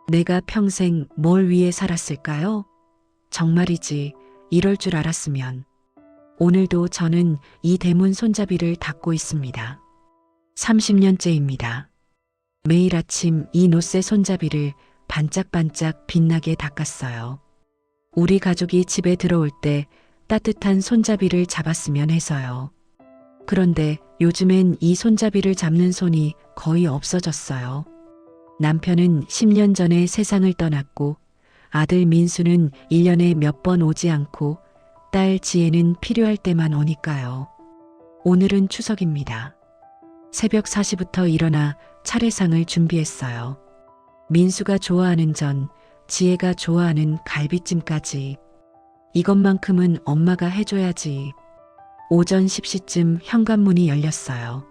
내가 평생 뭘 위해 살았을까요? 정말이지, 이럴 줄 알았으면. 오늘도 저는 이 대문 손잡이를 닫고 있습니다. 30년째입니다. 매일 아침 이 노쇠 손잡이를 반짝반짝 빛나게 닦았어요. 우리 가족이 집에 들어올 때 따뜻한 손잡이를 잡았으면 해서요. 그런데 요즘엔 이 손잡이를 잡는 손이 거의 없어졌어요. 남편은 10년 전에 세상을 떠났고 아들 민수는 1년에 몇 번 오지 않고 딸 지혜는 필요할 때만 오니까요. 오늘은 추석입니다. 새벽 4시부터 일어나 차례상을 준비했어요. 민수가 좋아하는 전, 지혜가 좋아하는 갈비찜까지. 이것만큼은 엄마가 해줘야지. 오전 10시쯤 현관문이 열렸어요.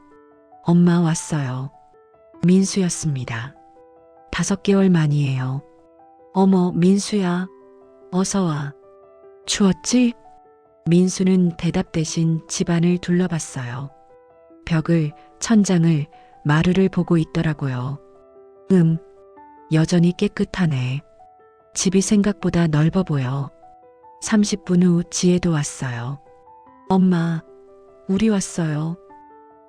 엄마 왔어요. 민수였습니다. 5개월 만이에요. 어머, 민수야. 어서 와. 추웠지? 민수는 대답 대신 집안을 둘러봤어요. 벽을, 천장을, 마루를 보고 있더라고요. 여전히 깨끗하네. 집이 생각보다 넓어 보여. 30분 후 지혜도 왔어요. 엄마, 우리 왔어요.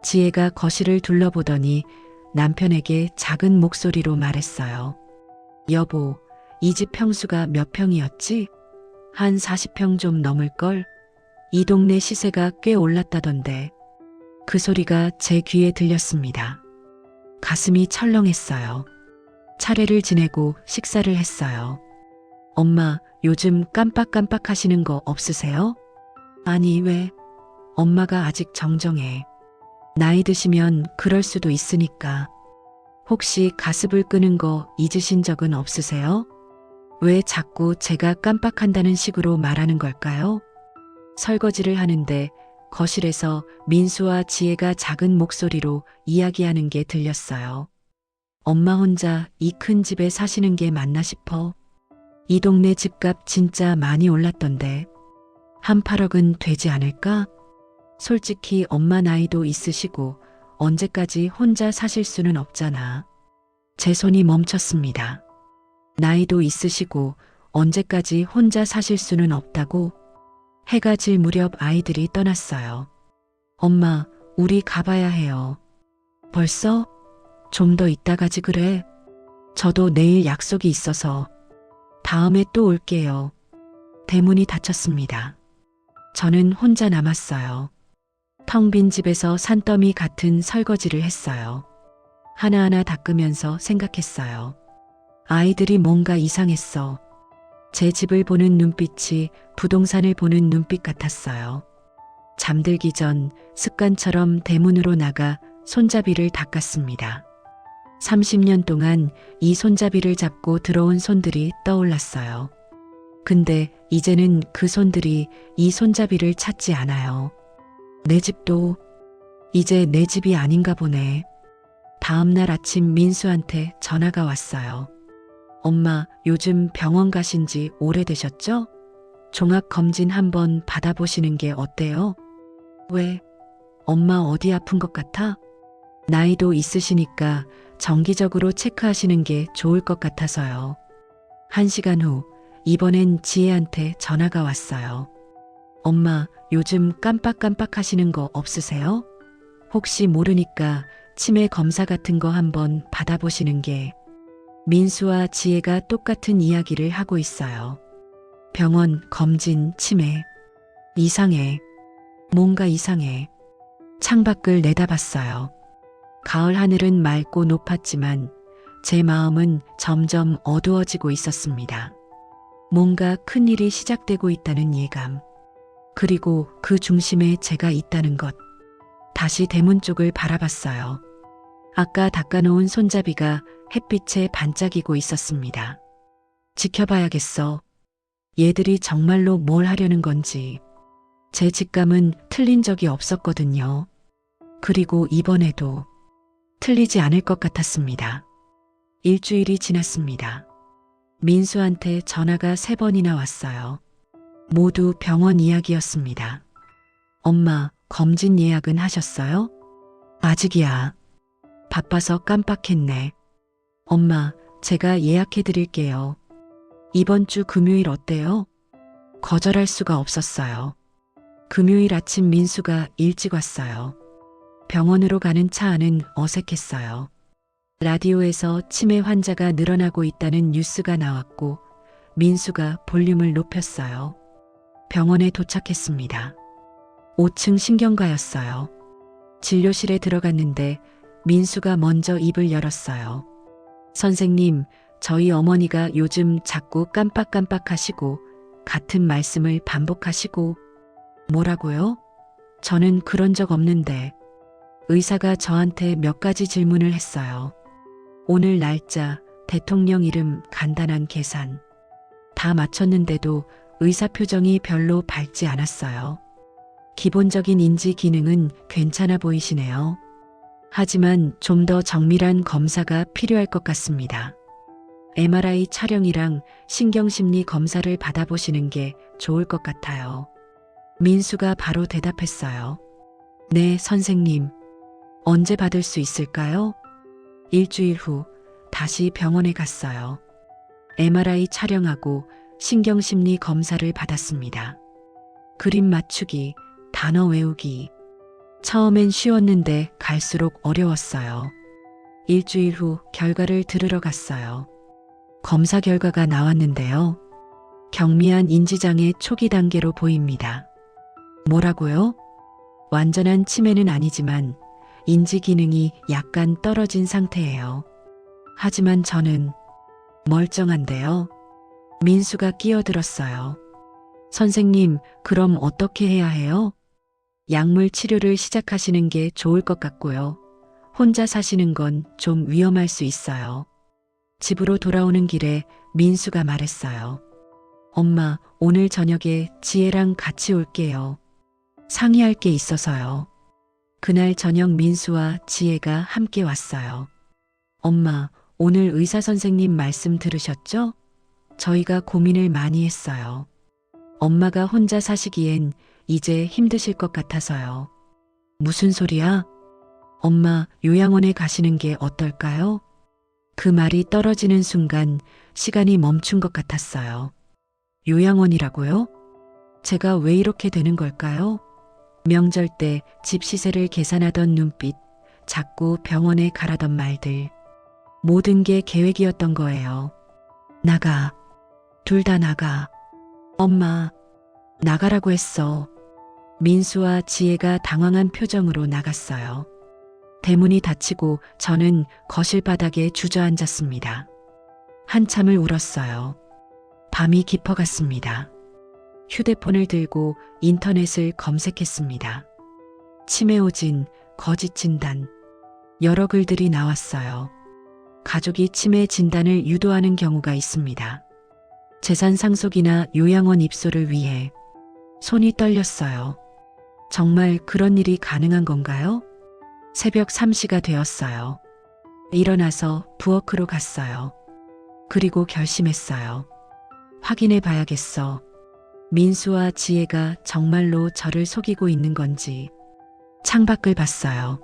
지혜가 거실을 둘러보더니 남편에게 작은 목소리로 말했어요. 여보, 이 집 평수가 몇 평이었지? 한 40평 좀 넘을걸? 이 동네 시세가 꽤 올랐다던데. 그 소리가 제 귀에 들렸습니다. 가슴이 철렁했어요. 차례를 지내고 식사를 했어요. 엄마, 요즘 깜빡깜빡 하시는 거 없으세요? 아니, 왜? 엄마가 아직 정정해. 나이 드시면 그럴 수도 있으니까. 혹시 가습을 끄는 거 잊으신 적은 없으세요? 왜 자꾸 제가 깜빡한다는 식으로 말하는 걸까요? 설거지를 하는데 거실에서 민수와 지혜가 작은 목소리로 이야기하는 게 들렸어요. 엄마 혼자 이 큰 집에 사시는 게 맞나 싶어. 이 동네 집값 진짜 많이 올랐던데. 한 8억은 되지 않을까? 솔직히 엄마 나이도 있으시고 언제까지 혼자 사실 수는 없잖아. 제 손이 멈췄습니다. 나이도 있으시고 언제까지 혼자 사실 수는 없다고? 해가 질 무렵 아이들이 떠났어요. 엄마, 우리 가봐야 해요. 벌써? 좀 더 이따 가지 그래. 저도 내일 약속이 있어서. 다음에 또 올게요. 대문이 닫혔습니다. 저는 혼자 남았어요. 텅 빈 집에서 산더미 같은 설거지를 했어요. 하나하나 닦으면서 생각했어요. 아이들이 뭔가 이상했어. 제 집을 보는 눈빛이 부동산을 보는 눈빛 같았어요. 잠들기 전 습관처럼 대문으로 나가 손잡이를 닦았습니다. 30년 동안 이 손잡이를 잡고 들어온 손들이 떠올랐어요. 근데 이제는 그 손들이 이 손잡이를 찾지 않아요. 내 집도 이제 내 집이 아닌가 보네. 다음 날 아침 민수한테 전화가 왔어요. 엄마, 요즘 병원 가신 지 오래되셨죠? 종합검진 한번 받아보시는 게 어때요? 왜? 엄마 어디 아픈 것 같아? 나이도 있으시니까 정기적으로 체크하시는 게 좋을 것 같아서요. 1시간 후, 이번엔 지혜한테 전화가 왔어요. 엄마, 요즘 깜빡깜빡 하시는 거 없으세요? 혹시 모르니까 치매 검사 같은 거 한번 받아보시는 게. 민수와 지혜가 똑같은 이야기를 하고 있어요. 병원, 검진, 치매. 이상해. 뭔가 이상해. 창밖을 내다봤어요. 가을 하늘은 맑고 높았지만 제 마음은 점점 어두워지고 있었습니다. 뭔가 큰 일이 시작되고 있다는 예감. 그리고 그 중심에 제가 있다는 것. 다시 대문 쪽을 바라봤어요. 아까 닦아놓은 손잡이가 햇빛에 반짝이고 있었습니다. 지켜봐야겠어. 얘들이 정말로 뭘 하려는 건지. 제 직감은 틀린 적이 없었거든요. 그리고 이번에도 틀리지 않을 것 같았습니다. 일주일이 지났습니다. 민수한테 전화가 3번이나 왔어요. 모두 병원 이야기였습니다. 엄마, 검진 예약은 하셨어요? 아직이야. 바빠서 깜빡했네. 엄마, 제가 예약해 드릴게요. 이번 주 금요일 어때요? 거절할 수가 없었어요. 금요일 아침 민수가 일찍 왔어요. 병원으로 가는 차 안은 어색했어요. 라디오에서 치매 환자가 늘어나고 있다는 뉴스가 나왔고 민수가 볼륨을 높였어요. 병원에 도착했습니다. 5층 신경과였어요. 진료실에 들어갔는데 민수가 먼저 입을 열었어요. 선생님, 저희 어머니가 요즘 자꾸 깜빡깜빡하시고 같은 말씀을 반복하시고. 뭐라고요? 저는 그런 적 없는데. 의사가 저한테 몇 가지 질문을 했어요. 오늘 날짜, 대통령 이름, 간단한 계산. 다 맞췄는데도 의사 표정이 별로 밝지 않았어요. 기본적인 인지 기능은 괜찮아 보이시네요. 하지만 좀 더 정밀한 검사가 필요할 것 같습니다. MRI 촬영이랑 신경심리 검사를 받아보시는 게 좋을 것 같아요. 민수가 바로 대답했어요. 네, 선생님. 언제 받을 수 있을까요? 일주일 후 다시 병원에 갔어요. MRI 촬영하고 신경심리 검사를 받았습니다. 그림 맞추기, 단어 외우기. 처음엔 쉬웠는데 갈수록 어려웠어요. 일주일 후 결과를 들으러 갔어요. 검사 결과가 나왔는데요. 경미한 인지장애 초기 단계로 보입니다. 뭐라고요? 완전한 치매는 아니지만 인지 기능이 약간 떨어진 상태예요. 하지만 저는 멀쩡한데요. 민수가 끼어들었어요. 선생님, 그럼 어떻게 해야 해요? 약물 치료를 시작하시는 게 좋을 것 같고요. 혼자 사시는 건 좀 위험할 수 있어요. 집으로 돌아오는 길에 민수가 말했어요. 엄마, 오늘 저녁에 지혜랑 같이 올게요. 상의할 게 있어서요. 그날 저녁 민수와 지혜가 함께 왔어요. 엄마, 오늘 의사 선생님 말씀 들으셨죠? 저희가 고민을 많이 했어요. 엄마가 혼자 사시기엔 이제 힘드실 것 같아서요. 무슨 소리야? 엄마, 요양원에 가시는 게 어떨까요? 그 말이 떨어지는 순간 시간이 멈춘 것 같았어요. 요양원이라고요? 제가 왜 이렇게 되는 걸까요? 명절 때 집 시세를 계산하던 눈빛, 자꾸 병원에 가라던 말들. 모든 게 계획이었던 거예요. 나가. 둘 다 나가. 엄마, 나가라고 했어. 민수와 지혜가 당황한 표정으로 나갔어요. 대문이 닫히고 저는 거실 바닥에 주저앉았습니다. 한참을 울었어요. 밤이 깊어갔습니다. 휴대폰을 들고 인터넷을 검색했습니다. 치매오진, 거짓 진단. 여러 글들이 나왔어요. 가족이 치매 진단을 유도하는 경우가 있습니다. 재산 상속이나 요양원 입소를 위해. 손이 떨렸어요. 정말 그런 일이 가능한 건가요? 새벽 3시가 되었어요. 일어나서 부엌으로 갔어요. 그리고 결심했어요. 확인해 봐야겠어. 민수와 지혜가 정말로 저를 속이고 있는 건지. 창밖을 봤어요.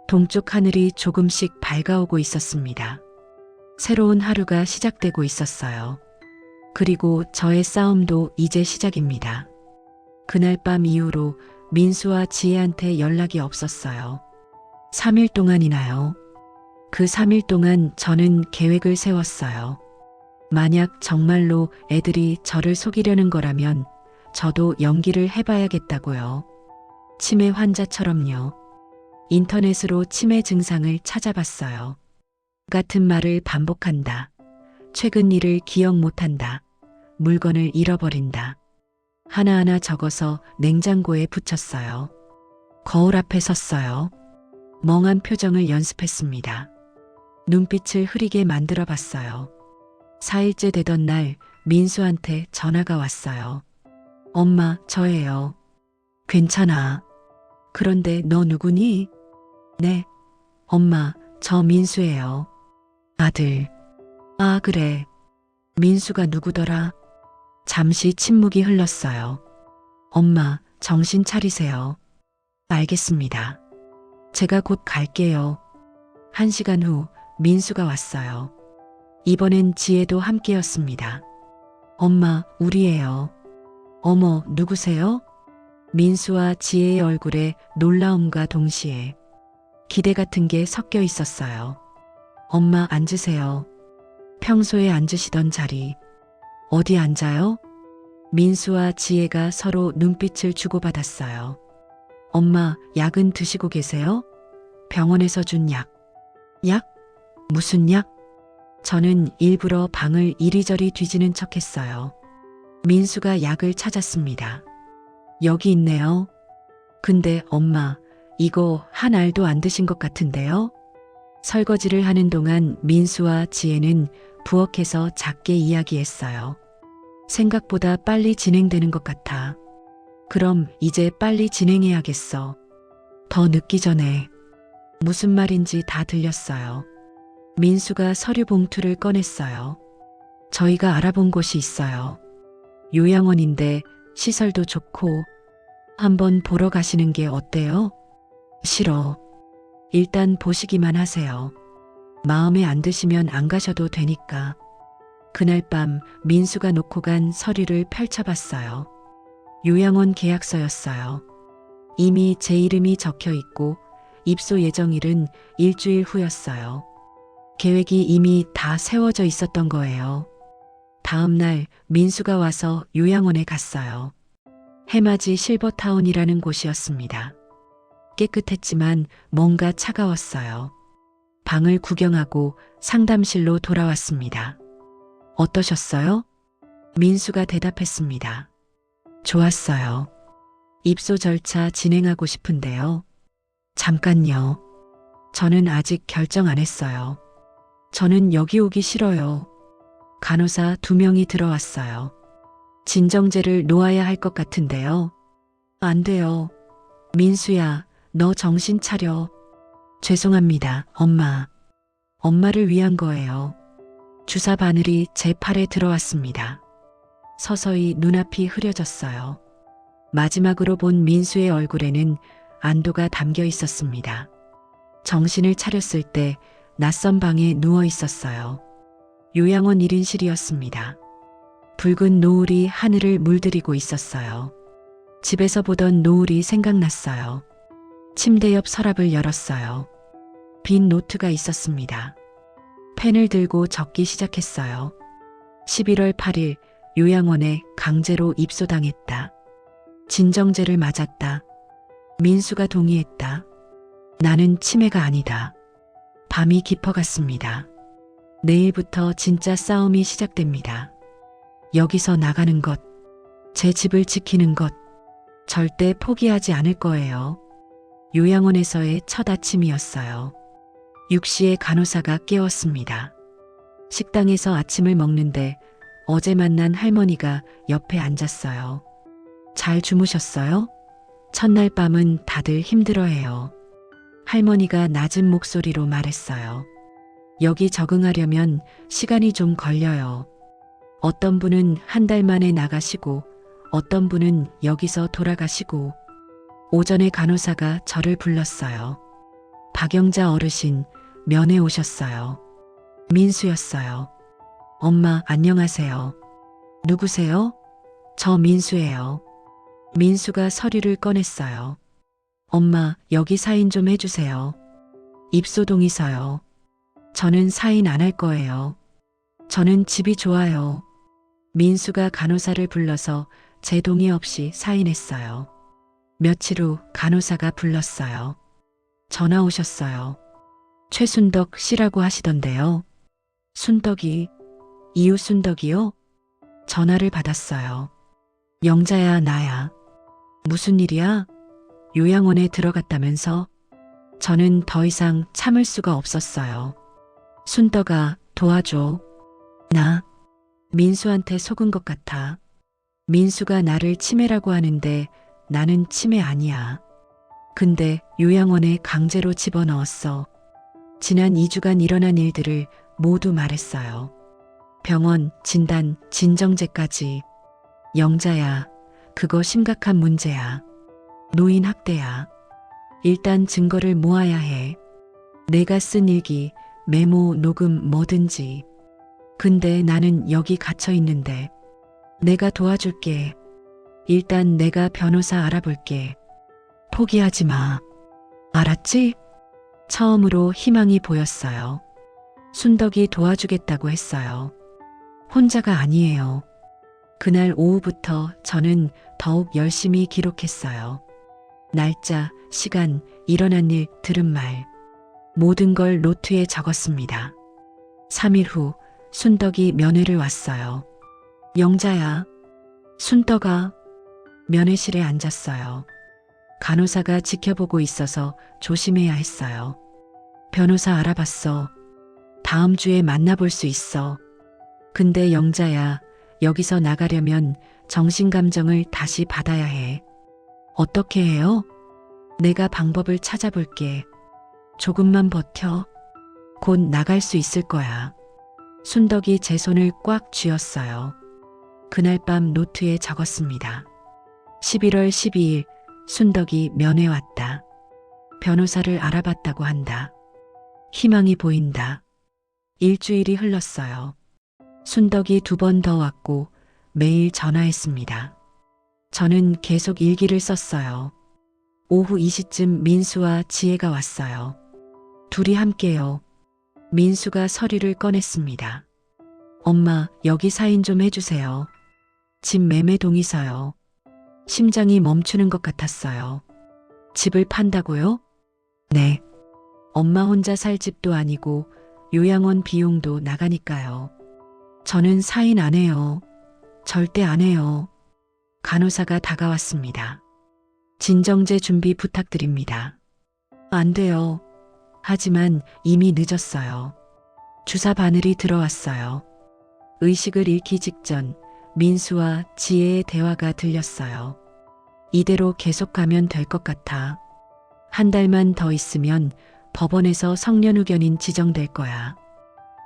동쪽 하늘이 조금씩 밝아오고 있었습니다. 새로운 하루가 시작되고 있었어요. 그리고 저의 싸움도 이제 시작입니다. 그날 밤 이후로 민수와 지혜한테 연락이 없었어요. 3일 동안이나요. 그 3일 동안 저는 계획을 세웠어요. 만약 정말로 애들이 저를 속이려는 거라면 저도 연기를 해봐야겠다고요. 치매 환자처럼요. 인터넷으로 치매 증상을 찾아봤어요. 같은 말을 반복한다. 최근 일을 기억 못한다. 물건을 잃어버린다. 하나하나 적어서 냉장고에 붙였어요. 거울 앞에 섰어요. 멍한 표정을 연습했습니다. 눈빛을 흐리게 만들어 봤어요. 4일째 되던 날 민수한테 전화가 왔어요. 엄마, 저예요. 괜찮아. 그런데 너 누구니? 네. 엄마, 저 민수예요. 아들. 아, 그래. 민수가 누구더라? 잠시 침묵이 흘렀어요. 엄마, 정신 차리세요. 알겠습니다. 제가 곧 갈게요. 1시간 후 민수가 왔어요. 이번엔 지혜도 함께였습니다. 엄마, 우리예요. 어머, 누구세요? 민수와 지혜의 얼굴에 놀라움과 동시에 기대 같은 게 섞여 있었어요. 엄마, 앉으세요. 평소에 앉으시던 자리. 어디 앉아요? 민수와 지혜가 서로 눈빛을 주고받았어요. 엄마, 약은 드시고 계세요? 병원에서 준 약. 약? 무슨 약? 저는 일부러 방을 이리저리 뒤지는 척 했어요. 민수가 약을 찾았습니다. 여기 있네요. 근데 엄마, 이거 한 알도 안 드신 것 같은데요? 설거지를 하는 동안 민수와 지혜는 부엌에서 작게 이야기했어요. 생각보다 빨리 진행되는 것 같아. 그럼 이제 빨리 진행해야겠어. 더 늦기 전에. 무슨 말인지 다 들렸어요. 민수가 서류 봉투를 꺼냈어요. 저희가 알아본 곳이 있어요. 요양원인데 시설도 좋고 한번 보러 가시는 게 어때요? 싫어. 일단 보시기만 하세요. 마음에 안 드시면 안 가셔도 되니까. 그날 밤 민수가 놓고 간 서류를 펼쳐봤어요. 요양원 계약서였어요. 이미 제 이름이 적혀 있고 입소 예정일은 일주일 후였어요. 계획이 이미 다 세워져 있었던 거예요. 다음 날 민수가 와서 요양원에 갔어요. 해맞이 실버타운이라는 곳이었습니다. 깨끗했지만 뭔가 차가웠어요. 방을 구경하고 상담실로 돌아왔습니다. 어떠셨어요? 민수가 대답했습니다. 좋았어요. 입소 절차 진행하고 싶은데요. 잠깐요. 저는 아직 결정 안 했어요. 저는 여기 오기 싫어요. 간호사 2명이 들어왔어요. 진정제를 놓아야 할 것 같은데요. 안 돼요. 민수야, 너 정신 차려. 죄송합니다, 엄마. 엄마를 위한 거예요. 주사 바늘이 제 팔에 들어왔습니다. 서서히 눈앞이 흐려졌어요. 마지막으로 본 민수의 얼굴에는 안도가 담겨 있었습니다. 정신을 차렸을 때 낯선 방에 누워 있었어요. 요양원 1인실이었습니다. 붉은 노을이 하늘을 물들이고 있었어요. 집에서 보던 노을이 생각났어요. 침대 옆 서랍을 열었어요. 빈 노트가 있었습니다. 펜을 들고 적기 시작했어요. 11월 8일 요양원에 강제로 입소당했다. 진정제를 맞았다. 민수가 동의했다. 나는 치매가 아니다. 밤이 깊어갔습니다. 내일부터 진짜 싸움이 시작됩니다. 여기서 나가는 것, 제 집을 지키는 것, 절대 포기하지 않을 거예요. 요양원에서의 첫 아침이었어요. 6시에 간호사가 깨웠습니다. 식당에서 아침을 먹는데 어제 만난 할머니가 옆에 앉았어요. 잘 주무셨어요? 첫날 밤은 다들 힘들어해요. 할머니가 낮은 목소리로 말했어요. 여기 적응하려면 시간이 좀 걸려요. 어떤 분은 한 달 만에 나가시고 어떤 분은 여기서 돌아가시고. 오전에 간호사가 저를 불렀어요. 박영자 어르신, 면회 오셨어요. 민수였어요. 엄마, 안녕하세요. 누구세요? 저 민수예요. 민수가 서류를 꺼냈어요. 엄마, 여기 사인 좀 해주세요. 입소 동의서요. 저는 사인 안 할 거예요. 저는 집이 좋아요. 민수가 간호사를 불러서 제 동의 없이 사인했어요. 며칠 후 간호사가 불렀어요. 전화 오셨어요. 최순덕 씨라고 하시던데요. 순덕이, 이웃 순덕이요? 전화를 받았어요. 영자야, 나야. 무슨 일이야? 요양원에 들어갔다면서? 저는 더 이상 참을 수가 없었어요. 순덕아, 도와줘. 나 민수한테 속은 것 같아. 민수가 나를 치매라고 하는데 나는 치매 아니야. 근데 요양원에 강제로 집어넣었어. 지난 2주간 일어난 일들을 모두 말했어요. 병원, 진단, 진정제까지. 영자야, 그거 심각한 문제야. 노인 학대야. 일단 증거를 모아야 해. 내가 쓴 일기, 메모, 녹음, 뭐든지. 근데 나는 여기 갇혀 있는데. 내가 도와줄게. 일단 내가 변호사 알아볼게. 포기하지 마. 알았지? 처음으로 희망이 보였어요. 순덕이 도와주겠다고 했어요. 혼자가 아니에요. 그날 오후부터 저는 더욱 열심히 기록했어요. 날짜, 시간, 일어난 일, 들은 말. 모든 걸 노트에 적었습니다. 3일 후 순덕이 면회를 왔어요. 영자야. 순덕아. 면회실에 앉았어요. 간호사가 지켜보고 있어서 조심해야 했어요. 변호사 알아봤어. 다음 주에 만나볼 수 있어. 근데 영자야, 여기서 나가려면 정신감정을 다시 받아야 해. 어떻게 해요? 내가 방법을 찾아볼게. 조금만 버텨. 곧 나갈 수 있을 거야. 순덕이 제 손을 꽉 쥐었어요. 그날 밤 노트에 적었습니다. 11월 12일 순덕이 면회 왔다. 변호사를 알아봤다고 한다. 희망이 보인다. 일주일이 흘렀어요. 순덕이 2번 더 왔고 매일 전화했습니다. 저는 계속 일기를 썼어요. 오후 2시쯤 민수와 지혜가 왔어요. 둘이 함께요. 민수가 서류를 꺼냈습니다. 엄마, 여기 사인 좀 해주세요. 집 매매 동의서요. 심장이 멈추는 것 같았어요. 집을 판다고요? 네. 엄마 혼자 살 집도 아니고 요양원 비용도 나가니까요. 저는 사인 안 해요. 절대 안 해요. 간호사가 다가왔습니다. 진정제 준비 부탁드립니다. 안 돼요. 하지만 이미 늦었어요. 주사 바늘이 들어왔어요. 의식을 잃기 직전 민수와 지혜의 대화가 들렸어요. 이대로 계속 가면 될 것 같아. 한 달만 더 있으면 법원에서 성년후견인 지정될 거야.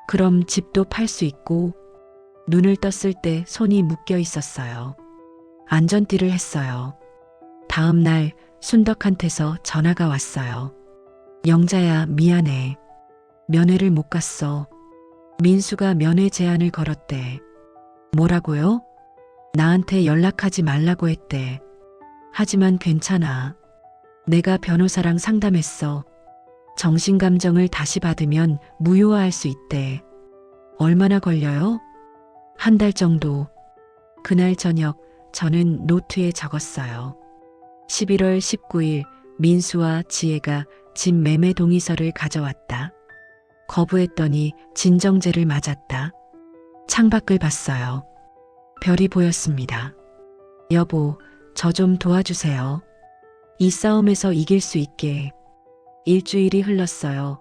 그럼 집도 팔 수 있고. 눈을 떴을 때 손이 묶여 있었어요. 안전띠를 했어요. 다음 날 순덕한테서 전화가 왔어요. 영자야, 미안해. 면회를 못 갔어. 민수가 면회 제안을 걸었대. 뭐라고요? 나한테 연락하지 말라고 했대. 하지만 괜찮아. 내가 변호사랑 상담했어. 정신감정을 다시 받으면 무효화할 수 있대. 얼마나 걸려요? 한 달 정도. 그날 저녁 저는 노트에 적었어요. 11월 19일 민수와 지혜가 집 매매 동의서를 가져왔다. 거부했더니 진정제를 맞았다. 창밖을 봤어요. 별이 보였습니다. 여보, 저 좀 도와주세요. 이 싸움에서 이길 수 있게. 일주일이 흘렀어요.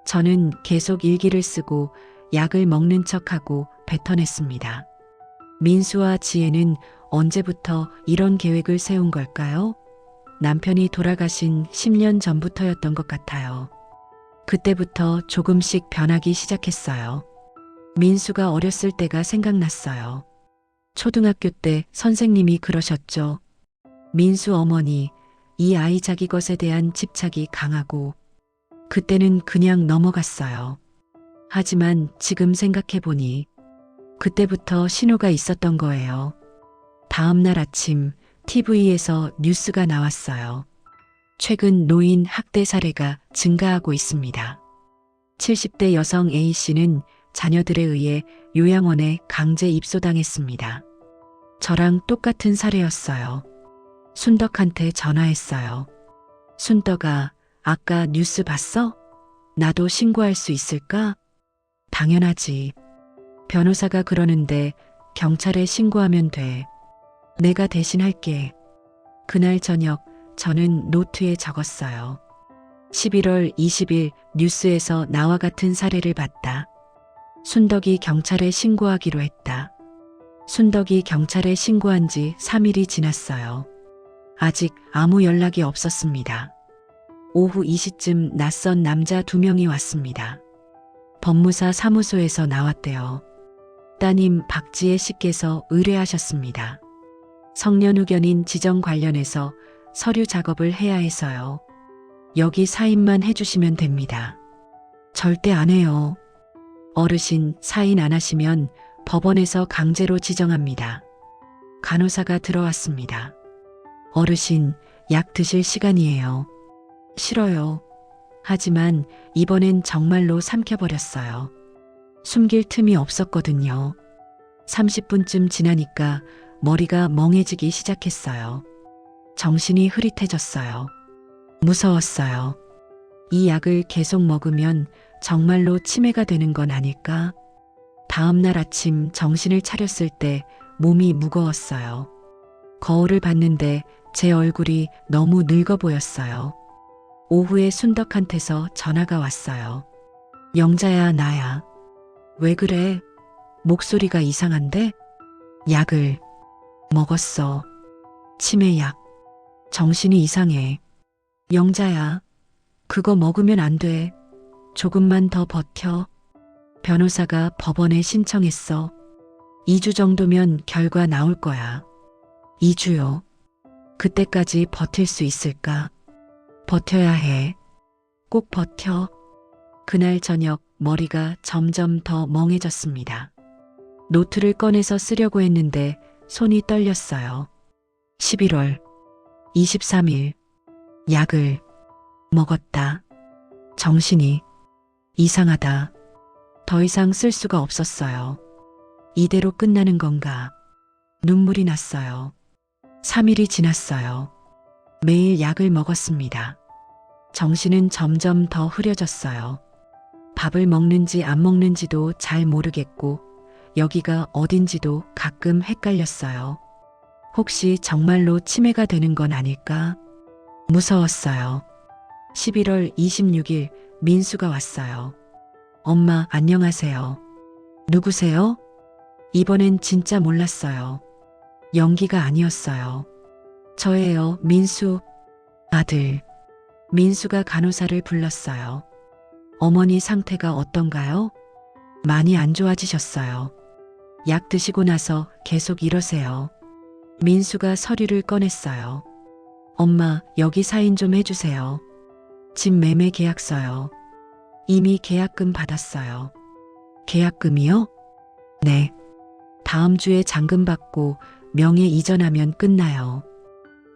저는 계속 일기를 쓰고 약을 먹는 척하고 뱉어냈습니다. 민수와 지혜는 언제부터 이런 계획을 세운 걸까요? 남편이 돌아가신 10년 전부터였던 것 같아요. 그때부터 조금씩 변하기 시작했어요. 민수가 어렸을 때가 생각났어요. 초등학교 때 선생님이 그러셨죠. 민수 어머니, 이 아이 자기 것에 대한 집착이 강하고. 그때는 그냥 넘어갔어요. 하지만 지금 생각해보니 그때부터 신호가 있었던 거예요. 다음 날 아침 TV에서 뉴스가 나왔어요. 최근 노인 학대 사례가 증가하고 있습니다. 70대 여성 A씨는 자녀들에 의해 요양원에 강제 입소당했습니다. 저랑 똑같은 사례였어요. 순덕한테 전화했어요. 순덕아, 아까 뉴스 봤어? 나도 신고할 수 있을까? 당연하지. 변호사가 그러는데 경찰에 신고하면 돼. 내가 대신 할게. 그날 저녁 저는 노트에 적었어요. 11월 20일 뉴스에서 나와 같은 사례를 봤다. 순덕이 경찰에 신고하기로 했다. 순덕이 경찰에 신고한 지 3일이 지났어요. 아직 아무 연락이 없었습니다. 오후 2시쯤 낯선 남자 2명이 왔습니다. 법무사 사무소에서 나왔대요. 따님 박지혜 씨께서 의뢰하셨습니다. 성년후견인 지정 관련해서 서류 작업을 해야 해서요. 여기 사인만 해주시면 됩니다. 절대 안 해요. 어르신 사인 안 하시면 법원에서 강제로 지정합니다. 간호사가 들어왔습니다. 어르신, 약 드실 시간이에요. 싫어요. 하지만 이번엔 정말로 삼켜버렸어요. 숨길 틈이 없었거든요. 30분쯤 지나니까 머리가 멍해지기 시작했어요. 정신이 흐릿해졌어요. 무서웠어요. 이 약을 계속 먹으면 정말로 치매가 되는 건 아닐까? 다음 날 아침 정신을 차렸을 때 몸이 무거웠어요. 거울을 봤는데 제 얼굴이 너무 늙어 보였어요. 오후에 순덕한테서 전화가 왔어요. 영자야, 나야. 왜 그래? 목소리가 이상한데? 약을 먹었어. 치매약. 정신이 이상해. 영자야, 그거 먹으면 안 돼. 조금만 더 버텨. 변호사가 법원에 신청했어. 2주 정도면 결과 나올 거야. 2주요? 그때까지 버틸 수 있을까? 버텨야 해. 꼭 버텨. 그날 저녁 머리가 점점 더 멍해졌습니다. 노트를 꺼내서 쓰려고 했는데 손이 떨렸어요. 11월 23일. 약을 먹었다. 정신이 이상하다. 더 이상 쓸 수가 없었어요. 이대로 끝나는 건가? 눈물이 났어요. 3일이 지났어요. 매일 약을 먹었습니다. 정신은 점점 더 흐려졌어요. 밥을 먹는지 안 먹는지도 잘 모르겠고 여기가 어딘지도 가끔 헷갈렸어요. 혹시 정말로 치매가 되는 건 아닐까? 무서웠어요. 11월 26일 민수가 왔어요. 엄마, 안녕하세요. 누구세요? 이번엔 진짜 몰랐어요. 연기가 아니었어요. 저예요, 민수. 아들. 민수가 간호사를 불렀어요. 어머니 상태가 어떤가요? 많이 안 좋아지셨어요. 약 드시고 나서 계속 이러세요. 민수가 서류를 꺼냈어요. 엄마, 여기 사인 좀 해주세요. 집 매매 계약서요. 이미 계약금 받았어요. 계약금이요? 네. 다음 주에 잔금 받고 명의 이전하면 끝나요.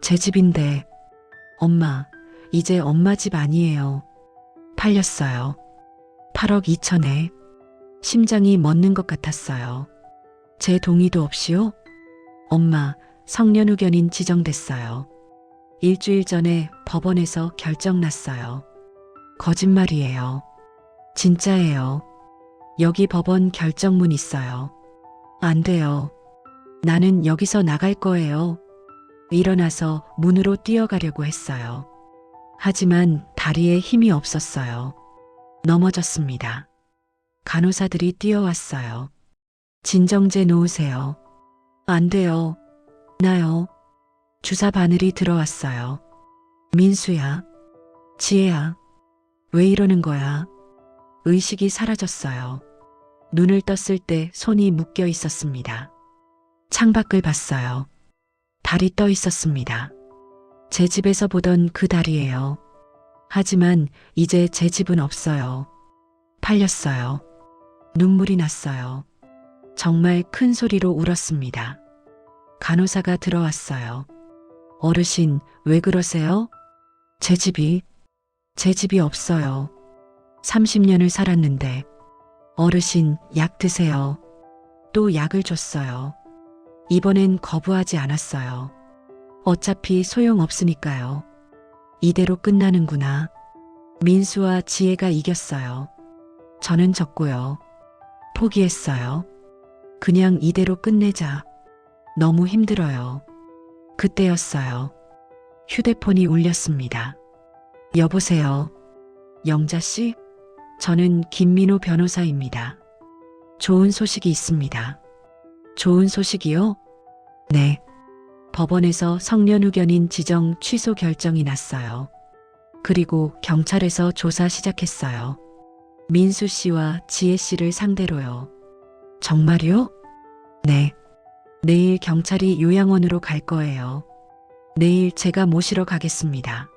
제 집인데. 엄마, 이제 엄마 집 아니에요. 팔렸어요. 8억 2천에. 심장이 멎는 것 같았어요. 제 동의도 없이요? 엄마, 성년후견인 지정됐어요. 일주일 전에 법원에서 결정 났어요. 거짓말이에요. 진짜예요. 여기 법원 결정문 있어요. 안 돼요. 나는 여기서 나갈 거예요. 일어나서 문으로 뛰어가려고 했어요. 하지만 다리에 힘이 없었어요. 넘어졌습니다. 간호사들이 뛰어왔어요. 진정제 놓으세요. 안 돼요. 나요. 주사 바늘이 들어왔어요. 민수야. 지혜야. 왜 이러는 거야? 의식이 사라졌어요. 눈을 떴을 때 손이 묶여 있었습니다. 창밖을 봤어요. 달이 떠 있었습니다. 제 집에서 보던 그 달이에요. 하지만 이제 제 집은 없어요. 팔렸어요. 눈물이 났어요. 정말 큰 소리로 울었습니다. 간호사가 들어왔어요. 어르신, 왜 그러세요? 제 집이 없어요. 30년을 살았는데. 어르신, 약 드세요. 또 약을 줬어요. 이번엔 거부하지 않았어요. 어차피 소용없으니까요. 이대로 끝나는구나. 민수와 지혜가 이겼어요. 저는 졌고요. 포기했어요. 그냥 이대로 끝내자. 너무 힘들어요. 그때였어요. 휴대폰이 울렸습니다. 여보세요. 영자씨? 저는 김민호 변호사입니다. 좋은 소식이 있습니다. 좋은 소식이요? 네. 법원에서 성년후견인 지정 취소 결정이 났어요. 그리고 경찰에서 조사 시작했어요. 민수 씨와 지혜 씨를 상대로요. 정말요? 네. 내일 경찰이 요양원으로 갈 거예요. 내일 제가 모시러 가겠습니다.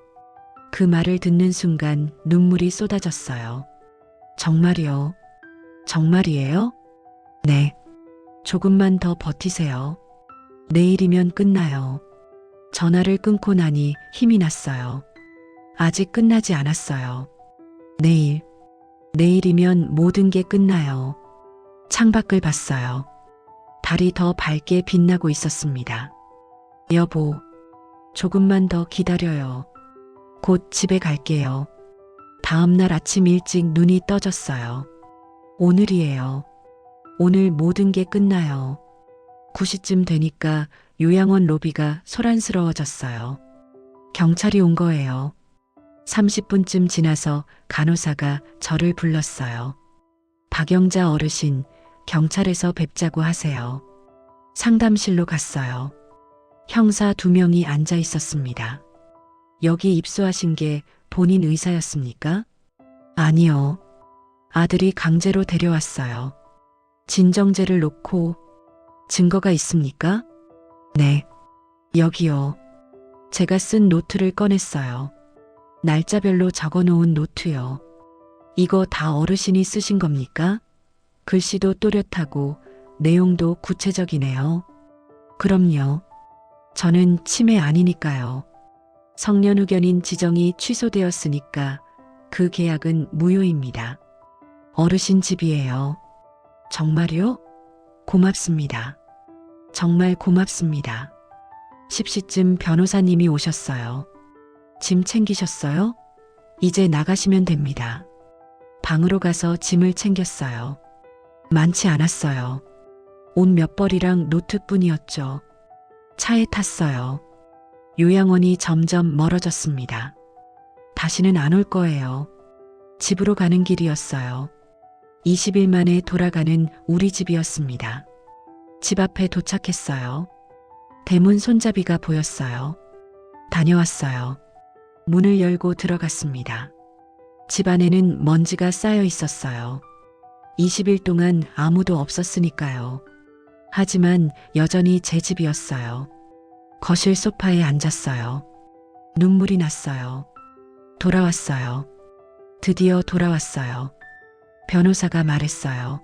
그 말을 듣는 순간 눈물이 쏟아졌어요. 정말이요? 정말이에요? 네. 조금만 더 버티세요. 내일이면 끝나요. 전화를 끊고 나니 힘이 났어요. 아직 끝나지 않았어요. 내일이면 모든 게 끝나요. 창밖을 봤어요. 달이 더 밝게 빛나고 있었습니다. 여보, 조금만 더 기다려요. 곧 집에 갈게요. 다음 날 아침 일찍 눈이 떠졌어요. 오늘이에요. 오늘 모든 게 끝나요. 9시쯤 되니까 요양원 로비가 소란스러워졌어요. 경찰이 온 거예요. 30분쯤 지나서 간호사가 저를 불렀어요. 박영자 어르신, 경찰에서 뵙자고 하세요. 상담실로 갔어요. 형사 2명이 앉아 있었습니다. 여기 입소하신 게 본인 의사였습니까? 아니요. 아들이 강제로 데려왔어요. 진정제를 놓고. 증거가 있습니까? 네. 여기요. 제가 쓴 노트를 꺼냈어요. 날짜별로 적어놓은 노트요. 이거 다 어르신이 쓰신 겁니까? 글씨도 또렷하고 내용도 구체적이네요. 그럼요. 저는 치매 아니니까요. 성년후견인 지정이 취소되었으니까 그 계약은 무효입니다. 어르신 집이에요. 정말요? 고맙습니다. 정말 고맙습니다. 10시쯤 변호사님이 오셨어요. 짐 챙기셨어요? 이제 나가시면 됩니다. 방으로 가서 짐을 챙겼어요. 많지 않았어요. 옷 몇 벌이랑 노트뿐이었죠. 차에 탔어요. 요양원이 점점 멀어졌습니다. 다시는 안 올 거예요. 집으로 가는 길이었어요. 20일 만에 돌아가는 우리 집이었습니다. 집 앞에 도착했어요. 대문 손잡이가 보였어요. 다녀왔어요. 문을 열고 들어갔습니다. 집 안에는 먼지가 쌓여 있었어요. 20일 동안 아무도 없었으니까요. 하지만 여전히 제 집이었어요. 거실 소파에 앉았어요. 눈물이 났어요. 돌아왔어요. 드디어 돌아왔어요. 변호사가 말했어요.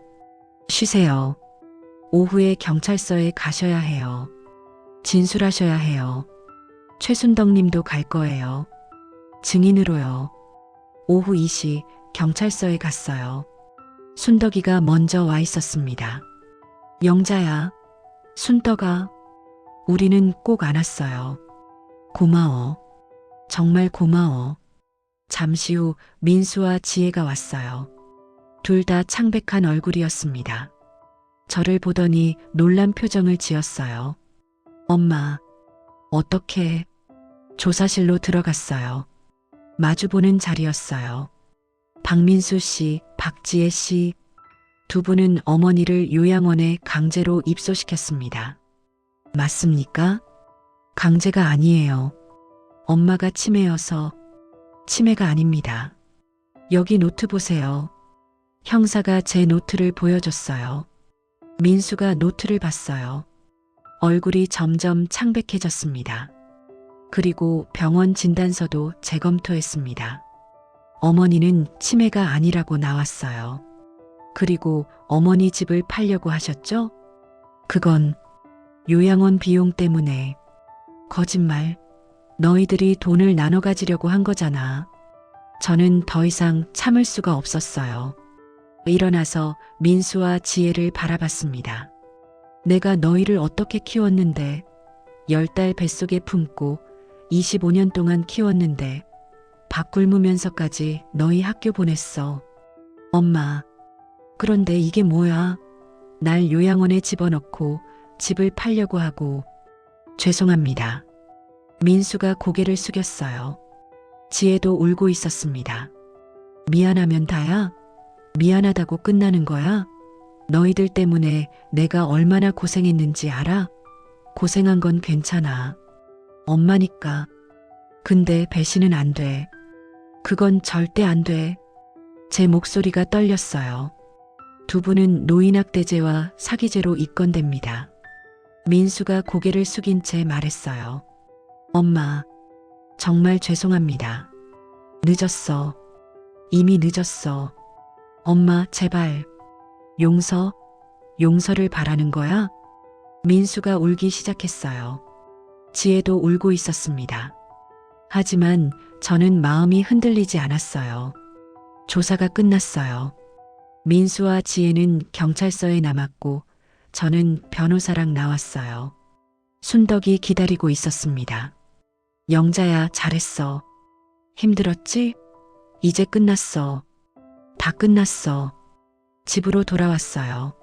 쉬세요. 오후에 경찰서에 가셔야 해요. 진술하셔야 해요. 최순덕 님도 갈 거예요. 증인으로요. 오후 2시 경찰서에 갔어요. 순덕이가 먼저 와 있었습니다. 영자야, 순덕아, 우리는 꼭 안았어요. 고마워. 정말 고마워. 잠시 후 민수와 지혜가 왔어요. 둘 다 창백한 얼굴이었습니다. 저를 보더니 놀란 표정을 지었어요. 엄마, 어떻게? 조사실로 들어갔어요. 마주보는 자리였어요. 박민수 씨, 박지혜 씨, 두 분은 어머니를 요양원에 강제로 입소시켰습니다. 맞습니까? 강제가 아니에요. 엄마가 치매여서. 치매가 아닙니다. 여기 노트 보세요. 형사가 제 노트를 보여줬어요. 민수가 노트를 봤어요. 얼굴이 점점 창백해졌습니다. 그리고 병원 진단서도 재검토했습니다. 어머니는 치매가 아니라고 나왔어요. 그리고 어머니 집을 팔려고 하셨죠? 그건 요양원 비용 때문에. 거짓말. 너희들이 돈을 나눠 가지려고 한 거잖아. 저는 더 이상 참을 수가 없었어요. 일어나서 민수와 지혜를 바라봤습니다. 내가 너희를 어떻게 키웠는데, 10달 뱃속에 품고 25년 동안 키웠는데 밥 굶으면서까지 너희 학교 보냈어. 엄마, 그런데 이게 뭐야? 날 요양원에 집어넣고 집을 팔려고 하고. 죄송합니다. 민수가 고개를 숙였어요. 지혜도 울고 있었습니다. 미안하면 다야? 미안하다고 끝나는 거야? 너희들 때문에 내가 얼마나 고생했는지 알아? 고생한 건 괜찮아. 엄마니까. 근데 배신은 안 돼. 그건 절대 안 돼. 제 목소리가 떨렸어요. 두 분은 노인학대죄와 사기죄로 입건됩니다. 민수가 고개를 숙인 채 말했어요. 엄마, 정말 죄송합니다. 늦었어. 이미 늦었어. 엄마, 제발. 용서, 용서를 바라는 거야? 민수가 울기 시작했어요. 지혜도 울고 있었습니다. 하지만 저는 마음이 흔들리지 않았어요. 조사가 끝났어요. 민수와 지혜는 경찰서에 남았고 저는 변호사랑 나왔어요. 순덕이 기다리고 있었습니다. 영자야, 잘했어. 힘들었지? 이제 끝났어. 다 끝났어. 집으로 돌아왔어요.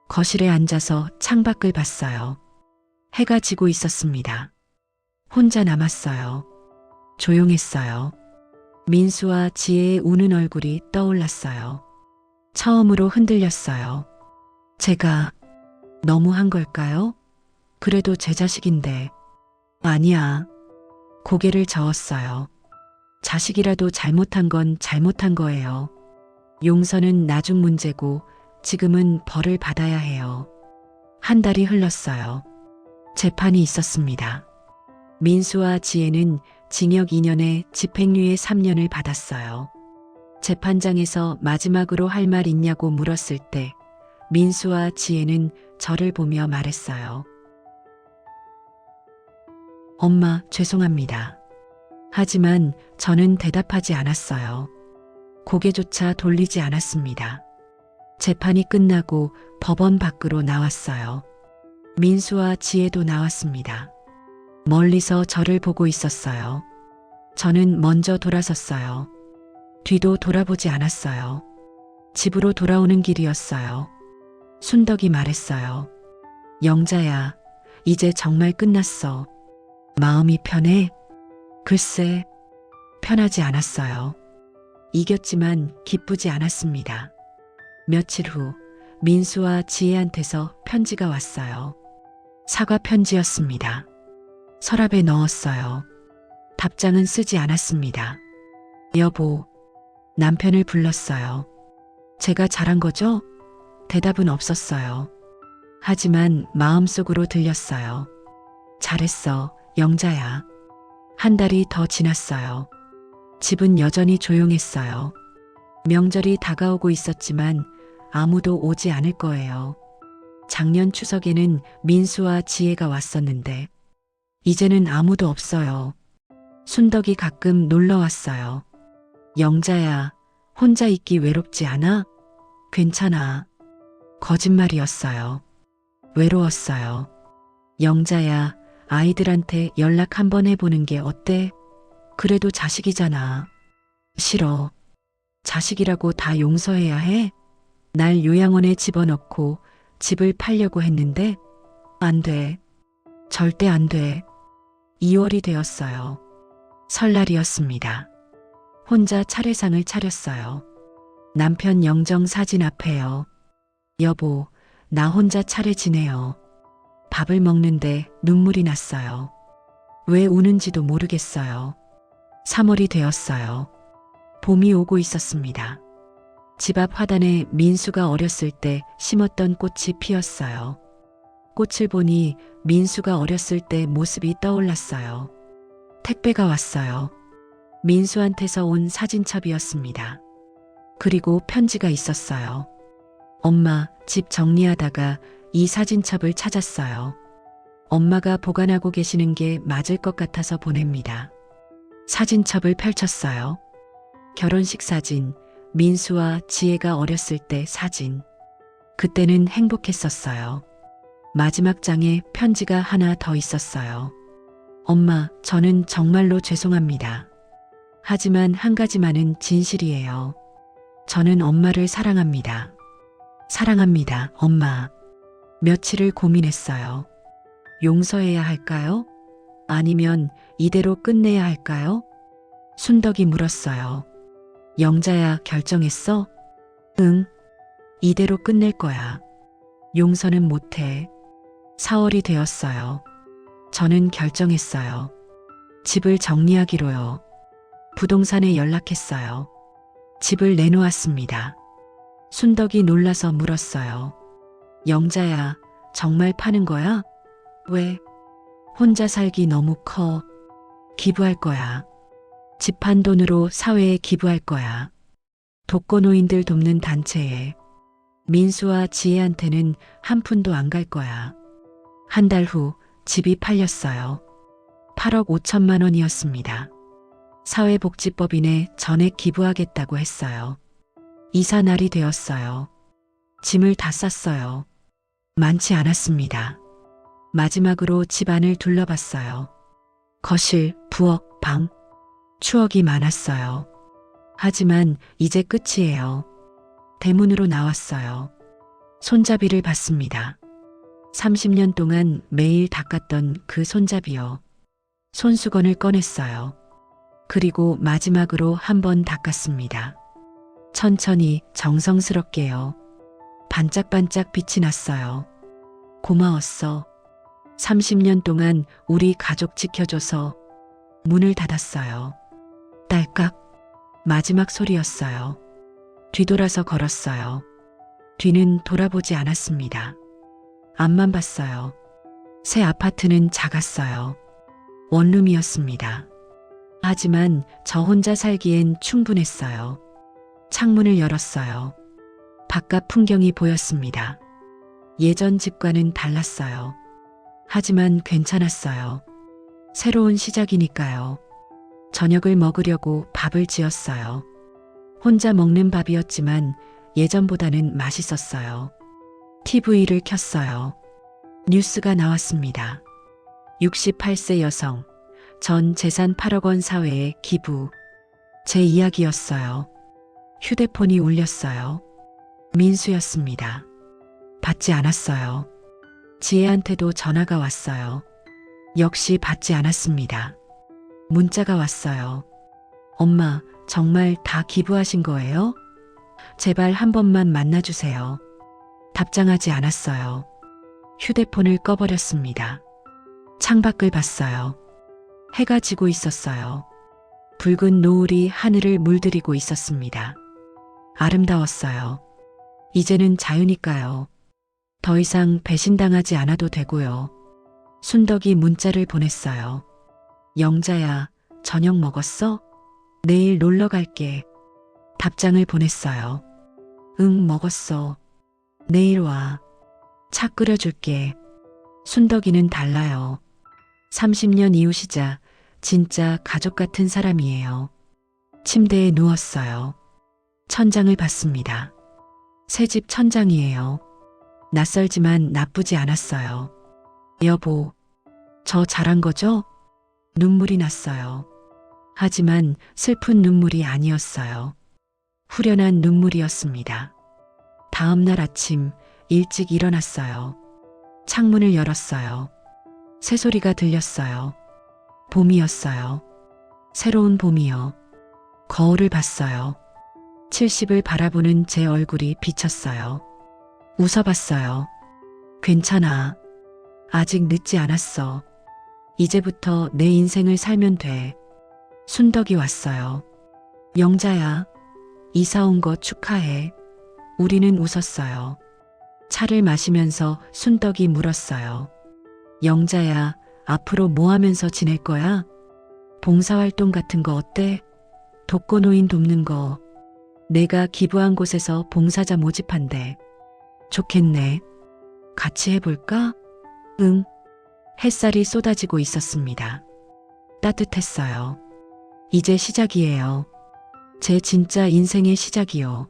거실에 앉아서 창밖을 봤어요. 해가 지고 있었습니다. 혼자 남았어요. 조용했어요. 민수와 지혜의 우는 얼굴이 떠올랐어요. 처음으로 흔들렸어요. 제가 너무한 걸까요? 그래도 제 자식인데. 아니야. 고개를 저었어요. 자식이라도 잘못한 건 잘못한 거예요. 용서는 나중 문제고 지금은 벌을 받아야 해요. 한 달이 흘렀어요. 재판이 있었습니다. 민수와 지혜는 징역 2년에 집행유예 3년을 받았어요. 재판장에서 마지막으로 할 말 있냐고 물었을 때 민수와 지혜는 저를 보며 말했어요. 엄마, 죄송합니다. 하지만 저는 대답하지 않았어요. 고개조차 돌리지 않았습니다. 재판이 끝나고 법원 밖으로 나왔어요. 민수와 지혜도 나왔습니다. 멀리서 저를 보고 있었어요. 저는 먼저 돌아섰어요. 뒤도 돌아보지 않았어요. 집으로 돌아오는 길이었어요. 순덕이 말했어요. 영자야, 이제 정말 끝났어. 마음이 편해? 글쎄, 편하지 않았어요. 이겼지만 기쁘지 않았습니다. 며칠 후 민수와 지혜한테서 편지가 왔어요. 사과 편지였습니다. 서랍에 넣었어요. 답장은 쓰지 않았습니다. 여보, 남편을 불렀어요. 제가 잘한 거죠? 대답은 없었어요. 하지만 마음속으로 들렸어요. 잘했어, 영자야. 한 달이 더 지났어요. 집은 여전히 조용했어요. 명절이 다가오고 있었지만 아무도 오지 않을 거예요. 작년 추석에는 민수와 지혜가 왔었는데 이제는 아무도 없어요. 순덕이 가끔 놀러 왔어요. 영자야, 혼자 있기 외롭지 않아? 괜찮아. 거짓말이었어요. 외로웠어요. 영자야, 아이들한테 연락 한번 해보는 게 어때? 그래도 자식이잖아. 싫어. 자식이라고 다 용서해야 해? 날 요양원에 집어넣고 집을 팔려고 했는데 안 돼. 절대 안 돼. 2월이 되었어요. 설날이었습니다. 혼자 차례상을 차렸어요. 남편 영정 사진 앞에요. 여보, 나 혼자 차례 지내요. 밥을 먹는데 눈물이 났어요. 왜 우는지도 모르겠어요. 3월이 되었어요. 봄이 오고 있었습니다. 집 앞 화단에 민수가 어렸을 때 심었던 꽃이 피었어요. 꽃을 보니 민수가 어렸을 때 모습이 떠올랐어요. 택배가 왔어요. 민수한테서 온 사진첩이었습니다. 그리고 편지가 있었어요. 엄마, 집 정리하다가 이 사진첩을 찾았어요. 엄마가 보관하고 계시는 게 맞을 것 같아서 보냅니다. 사진첩을 펼쳤어요. 결혼식 사진, 민수와 지혜가 어렸을 때 사진. 그때는 행복했었어요. 마지막 장에 편지가 하나 더 있었어요. 엄마, 저는 정말로 죄송합니다. 하지만 한 가지만은 진실이에요. 저는 엄마를 사랑합니다. 사랑합니다, 엄마. 며칠을 고민했어요. 용서해야 할까요? 아니면 이대로 끝내야 할까요? 순덕이 물었어요. 영자야, 결정했어? 응. 이대로 끝낼 거야. 용서는 못해. 4월이 되었어요. 저는 결정했어요. 집을 정리하기로요. 부동산에 연락했어요. 집을 내놓았습니다. 순덕이 놀라서 물었어요. 영자야, 정말 파는 거야? 왜? 혼자 살기 너무 커. 기부할 거야. 집 판 돈으로 사회에 기부할 거야. 독거노인들 돕는 단체에. 민수와 지혜한테는 한 푼도 안 갈 거야. 한 달 후 집이 팔렸어요. 8억 5천만 원이었습니다. 사회복지법인에 전액 기부하겠다고 했어요. 이사 날이 되었어요. 짐을 다 쌌어요. 많지 않았습니다. 마지막으로 집 안을 둘러봤어요. 거실, 부엌, 방. 추억이 많았어요. 하지만 이제 끝이에요. 대문으로 나왔어요. 손잡이를 받습니다. 30년 동안 매일 닦았던 그 손잡이요. 손수건을 꺼냈어요. 그리고 마지막으로 한 번 닦았습니다. 천천히 정성스럽게요. 반짝반짝 빛이 났어요. 고마웠어. 30년 동안 우리 가족 지켜줘서. 문을 닫았어요. 딸깍. 마지막 소리였어요. 뒤돌아서 걸었어요. 뒤는 돌아보지 않았습니다. 앞만 봤어요. 새 아파트는 작았어요. 원룸이었습니다. 하지만 저 혼자 살기엔 충분했어요. 창문을 열었어요. 바깥 풍경이 보였습니다. 예전 집과는 달랐어요. 하지만 괜찮았어요. 새로운 시작이니까요. 저녁을 먹으려고 밥을 지었어요. 혼자 먹는 밥이었지만 예전보다는 맛있었어요. TV를 켰어요. 뉴스가 나왔습니다. 68세 여성, 전 재산 8억 원 사회에 기부. 제 이야기였어요. 휴대폰이 울렸어요. 민수였습니다. 받지 않았어요. 지혜한테도 전화가 왔어요. 역시 받지 않았습니다. 문자가 왔어요. 엄마, 정말 다 기부하신 거예요? 제발 한 번만 만나주세요. 답장하지 않았어요. 휴대폰을 꺼버렸습니다. 창밖을 봤어요. 해가 지고 있었어요. 붉은 노을이 하늘을 물들이고 있었습니다. 아름다웠어요. 이제는 자유니까요. 더 이상 배신당하지 않아도 되고요. 순덕이 문자를 보냈어요. 영자야, 저녁 먹었어? 내일 놀러 갈게. 답장을 보냈어요. 응, 먹었어. 내일 와. 차 끓여줄게. 순덕이는 달라요. 30년 이웃이자 진짜 가족 같은 사람이에요. 침대에 누웠어요. 천장을 봤습니다. 새집 천장이에요. 낯설지만 나쁘지 않았어요. 여보, 저 잘한 거죠? 눈물이 났어요. 하지만 슬픈 눈물이 아니었어요. 후련한 눈물이었습니다. 다음 날 아침 일찍 일어났어요. 창문을 열었어요. 새소리가 들렸어요. 봄이었어요. 새로운 봄이요. 거울을 봤어요. 70을 바라보는 제 얼굴이 비쳤어요. 웃어봤어요. 괜찮아. 아직 늦지 않았어. 이제부터 내 인생을 살면 돼. 순덕이 왔어요. 영자야, 이사 온 거 축하해. 우리는 웃었어요. 차를 마시면서 순덕이 물었어요. 영자야, 앞으로 뭐 하면서 지낼 거야? 봉사활동 같은 거 어때? 독거노인 돕는 거. 내가 기부한 곳에서 봉사자 모집한대. 좋겠네. 같이 해볼까? 응. 햇살이 쏟아지고 있었습니다. 따뜻했어요. 이제 시작이에요. 제 진짜 인생의 시작이요.